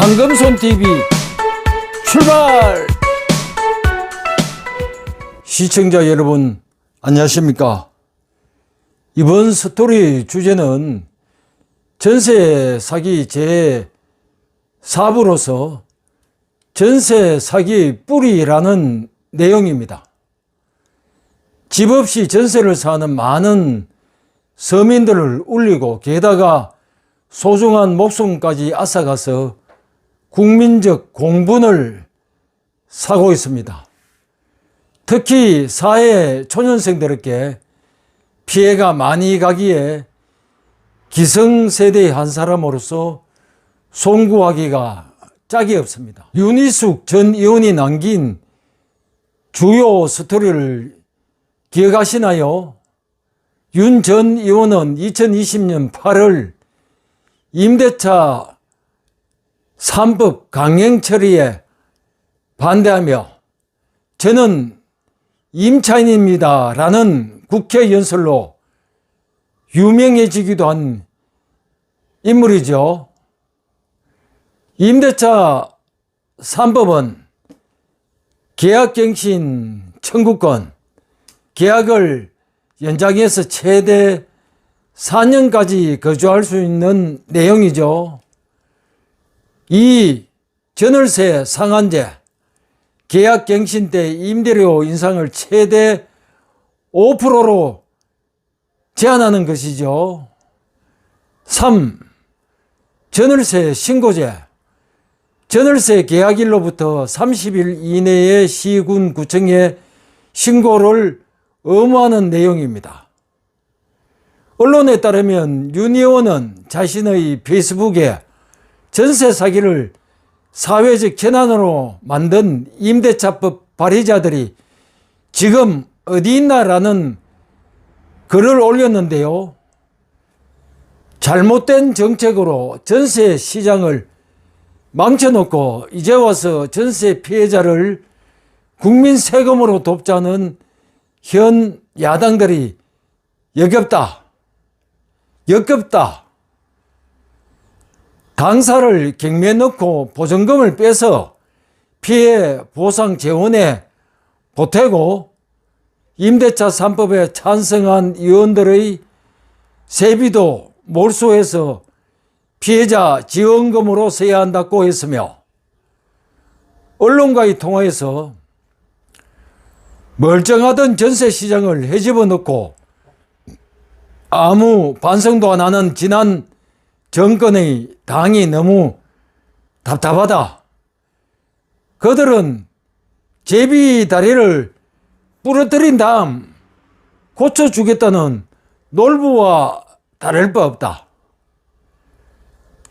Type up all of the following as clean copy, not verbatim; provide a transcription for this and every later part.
황금손TV 출발! 시청자 여러분 안녕하십니까? 이번 스토리 주제는 전세 사기 제4부로서 전세 사기의 뿌리라는 내용입니다. 집 없이 전세를 사는 많은 서민들을 울리고 게다가 소중한 목숨까지 앗아가서 국민적 공분을 사고 있습니다. 특히 사회 초년생들에게 피해가 많이 가기에 기성세대의 한 사람으로서 송구하기가 짝이 없습니다. 윤희숙 전 의원이 남긴 주요 스토리를 기억하시나요? 윤 전 의원은 2020년 8월 임대차 3법 강행 처리에 반대하며 저는 임차인입니다 라는 국회 연설로 유명해지기도 한 인물이죠. 임대차 3법은 계약갱신 청구권, 계약을 연장해서 최대 4년까지 거주할 수 있는 내용이죠. 이 전월세 상한제, 계약갱신 때 임대료 인상을 최대 5%로 제한하는 것이죠. 3. 전월세 신고제, 전월세 계약일로부터 30일 이내에 시군 구청에 신고를 의무하는 내용입니다. 언론에 따르면 윤 의원은 자신의 페이스북에 전세 사기를 사회적 재난으로 만든 임대차법 발의자들이 지금 어디 있나라는 글을 올렸는데요. 잘못된 정책으로 전세 시장을 망쳐놓고 이제 와서 전세 피해자를 국민 세금으로 돕자는 현 야당들이 역겹다. 당사를 경매에 넣고 보증금을 빼서 피해 보상 재원에 보태고 임대차 3법에 찬성한 의원들의 세비도 몰수해서 피해자 지원금으로 써야 한다고 했으며 언론과의 통화에서 멀쩡하던 전세 시장을 헤집어 놓고 아무 반성도 안 하는 지난 정권의 당이 너무 답답하다. 그들은 제비 다리를 부러뜨린 다음 고쳐주겠다는 놀부와 다를 바 없다.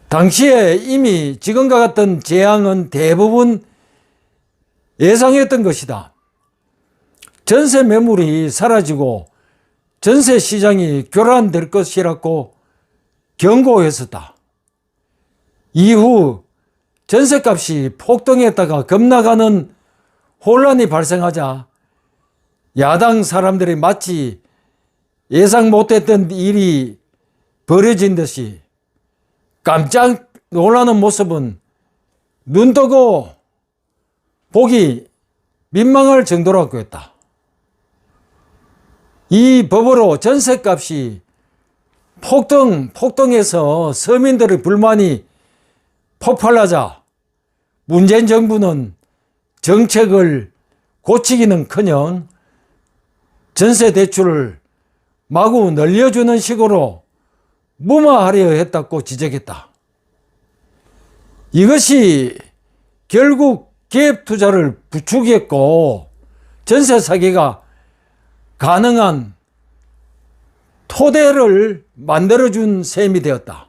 당시에 이미 지금과 같은 재앙은 대부분 예상했던 것이다. 전세 매물이 사라지고 전세 시장이 교란될 것이라고 경고했었다. 이후 전세값이 폭등했다가 급락하는 혼란이 발생하자 야당 사람들이 마치 예상 못했던 일이 벌어진 듯이 깜짝 놀라는 모습은 눈뜨고 보기 민망할 정도라고 했다. 이 법으로 전세값이 폭등해서 서민들의 불만이 폭발하자 문재인 정부는 정책을 고치기는커녕 전세 대출을 마구 늘려주는 식으로 무마하려 했다고 지적했다. 이것이 결국 기업 투자를 부추겼고 전세 사기가 가능한 토대를 만들어준 셈이 되었다.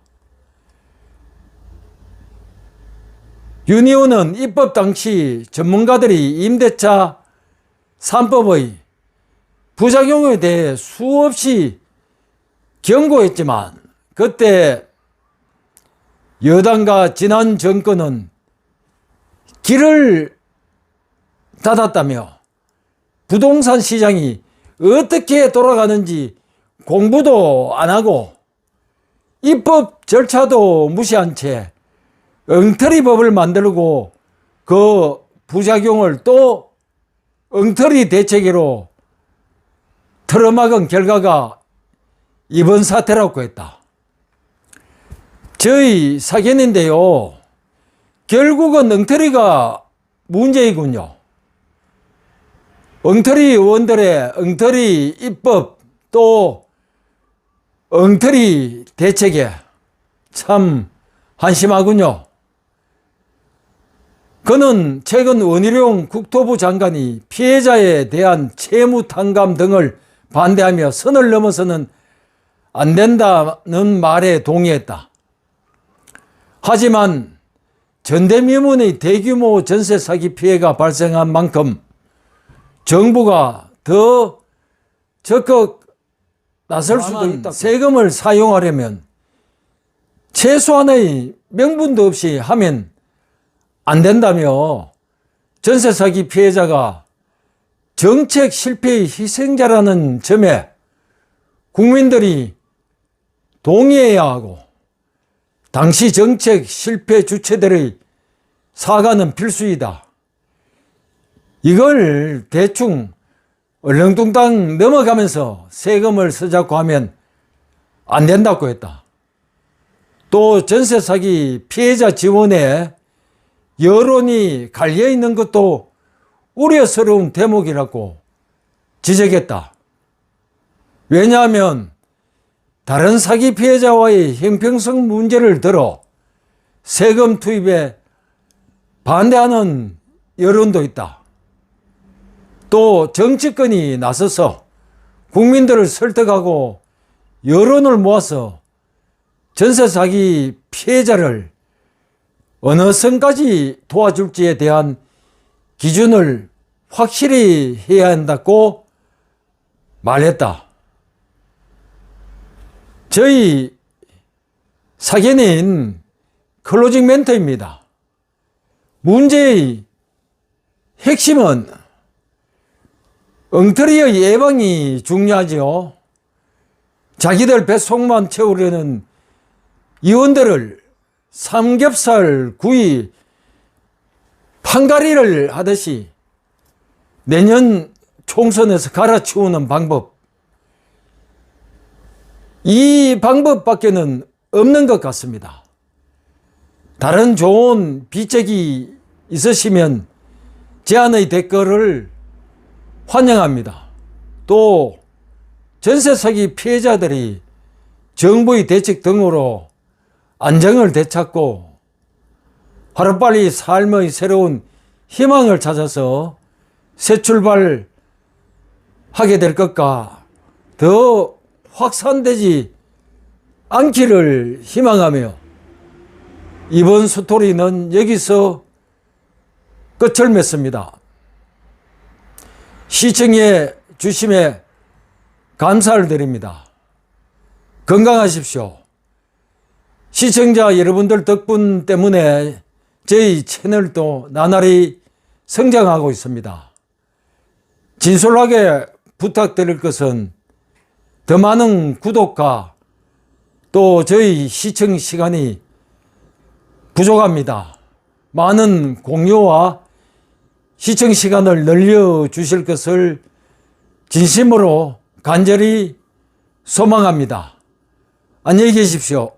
윤 의원은 입법 당시 전문가들이 임대차 3법의 부작용에 대해 수없이 경고했지만 그때 여당과 지난 정권은 길을 닫았다며 부동산 시장이 어떻게 돌아가는지 공부도 안 하고 입법 절차도 무시한 채 엉터리법을 만들고 그 부작용을 또 엉터리 대책으로 틀어막은 결과가 이번 사태라고 했다. 저희 사견인데요. 결국은 엉터리가 문제이군요. 엉터리 의원들의 엉터리 입법 또 엉터리 대책에 참 한심하군요. 그는 최근 원희룡 국토부 장관이 피해자에 대한 채무탕감 등을 반대하며 선을 넘어서는 안 된다는 말에 동의했다. 하지만 전대미문의 대규모 전세 사기 피해가 발생한 만큼 정부가 더 적극 나설 수도 있다. 세금을 사용하려면 최소한의 명분도 없이 하면 안 된다며 전세 사기 피해자가 정책 실패의 희생자라는 점에 국민들이 동의해야 하고 당시 정책 실패 주체들의 사과는 필수이다. 이걸 대충 얼렁뚱땅 넘어가면서 세금을 쓰자고 하면 안 된다고 했다. 또 전세 사기 피해자 지원에 여론이 갈려있는 것도 우려스러운 대목이라고 지적했다. 왜냐하면 다른 사기 피해자와의 형평성 문제를 들어 세금 투입에 반대하는 여론도 있다. 또 정치권이 나서서 국민들을 설득하고 여론을 모아서 전세 사기 피해자를 어느 선까지 도와줄지에 대한 기준을 확실히 해야 한다고 말했다. 저희 사견인 클로징 멘트입니다. 문제의 핵심은 엉터리의 예방이 중요하죠. 자기들 뱃속만 채우려는 의원들을 삼겹살 구이 판가리를 하듯이 내년 총선에서 갈아치우는 방법, 이 방법밖에는 없는 것 같습니다. 다른 좋은 비책이 있으시면 제안의 댓글을 환영합니다. 또 전세 사기 피해자들이 정부의 대책 등으로 안정을 되찾고 하루빨리 삶의 새로운 희망을 찾아서 새 출발하게 될 것과 더 확산되지 않기를 희망하며 이번 스토리는 여기서 끝을 맺습니다. 시청해 주심에 감사를 드립니다. 건강하십시오. 시청자 여러분들 덕분 때문에 저희 채널도 나날이 성장하고 있습니다. 진솔하게 부탁드릴 것은 더 많은 구독과 또 저희 시청 시간이 부족합니다. 많은 공유와 시청 시간을 늘려주실 것을 진심으로 간절히 소망합니다. 안녕히 계십시오.